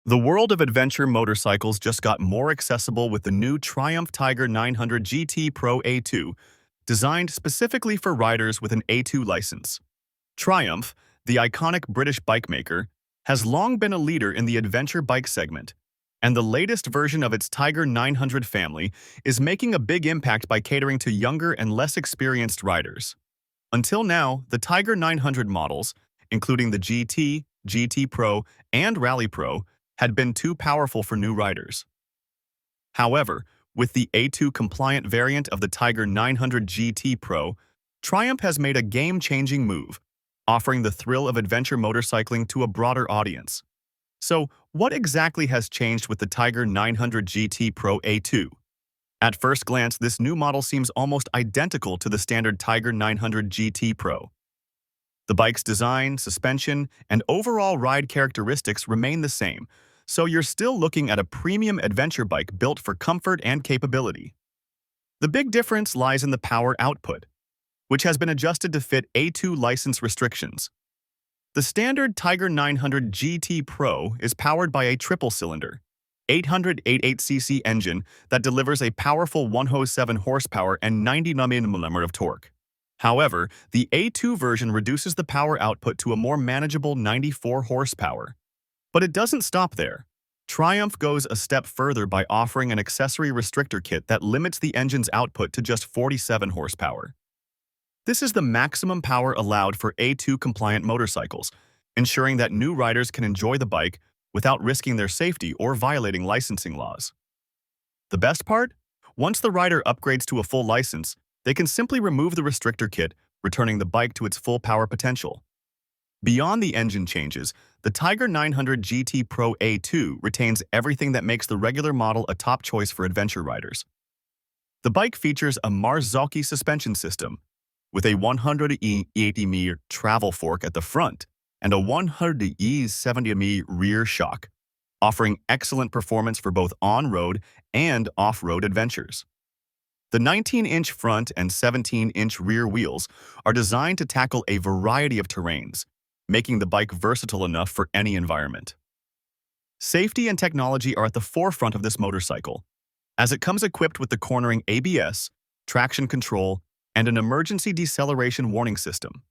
The world of adventure motorcycles just got more accessible with the new Triumph Tiger 900 GT Pro A2, designed specifically for riders with an A2 license. Triumph, the iconic British bike maker, has long been a leader in the adventure bike segment, and the latest version of its Tiger 900 family is making a big impact by catering to younger and less experienced riders. Until now, the Tiger 900 models, including the GT, GT Pro, and Rally Pro, had been too powerful for new riders. However, with the A2 compliant variant of the Tiger 900 GT Pro, Triumph has made a game-changing move, offering the thrill of adventure motorcycling to a broader audience. So, what exactly has changed with the Tiger 900 GT Pro A2? At first glance, this new model seems almost identical to the standard Tiger 900 GT Pro. The bike's design, suspension, and overall ride characteristics remain the same, so you're still looking at a premium adventure bike built for comfort and capability. The big difference lies in the power output, which has been adjusted to fit A2 license restrictions. The standard Tiger 900 GT Pro is powered by a triple-cylinder, 888cc engine that delivers a powerful 107 horsepower and 90 Nm of torque. However, the A2 version reduces the power output to a more manageable 94 horsepower. But it doesn't stop there. Triumph goes a step further by offering an accessory restrictor kit that limits the engine's output to just 47 horsepower. This is the maximum power allowed for A2 compliant motorcycles, ensuring that new riders can enjoy the bike without risking their safety or violating licensing laws. The best part? Once the rider upgrades to a full license, they can simply remove the restrictor kit, returning the bike to its full power potential. Beyond the engine changes, the Tiger 900 GT Pro A2 retains everything that makes the regular model a top choice for adventure riders. The bike features a Marzocchi suspension system, with a 180mm travel fork at the front and a 170mm rear shock, offering excellent performance for both on-road and off-road adventures. The 19-inch front and 17-inch rear wheels are designed to tackle a variety of terrains, making the bike versatile enough for any environment. Safety and technology are at the forefront of this motorcycle, as it comes equipped with the cornering ABS, traction control, and an emergency deceleration warning system.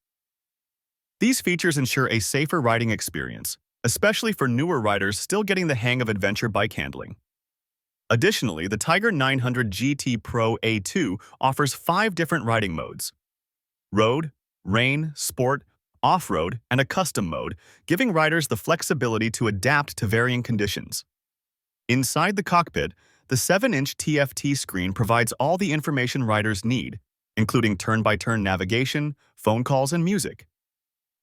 These features ensure a safer riding experience, especially for newer riders still getting the hang of adventure bike handling. Additionally, the Tiger 900 GT Pro A2 offers 5 different riding modes: road, rain, sport, off-road, and a custom mode, giving riders the flexibility to adapt to varying conditions. Inside the cockpit, the 7-inch TFT screen provides all the information riders need, including turn-by-turn navigation, phone calls, and music.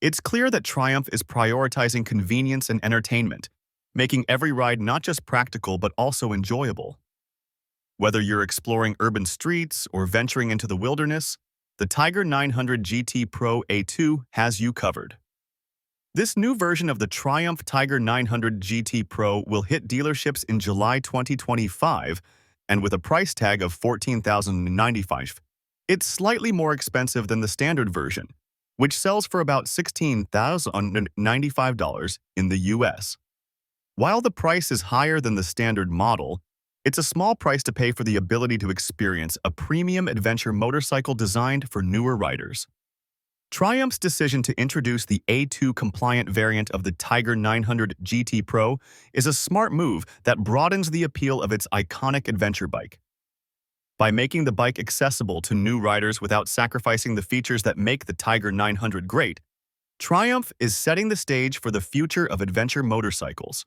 It's clear that Triumph is prioritizing convenience and entertainment, making every ride not just practical but also enjoyable. Whether you're exploring urban streets or venturing into the wilderness, the Tiger 900 GT Pro A2 has you covered. This new version of the Triumph Tiger 900 GT Pro will hit dealerships in July 2025, and with a price tag of $14,095, it's slightly more expensive than the standard version, which sells for about $16,095 in the US. While the price is higher than the standard model, it's a small price to pay for the ability to experience a premium adventure motorcycle designed for newer riders. Triumph's decision to introduce the A2 compliant variant of the Tiger 900 GT Pro is a smart move that broadens the appeal of its iconic adventure bike. By making the bike accessible to new riders without sacrificing the features that make the Tiger 900 great, Triumph is setting the stage for the future of adventure motorcycles.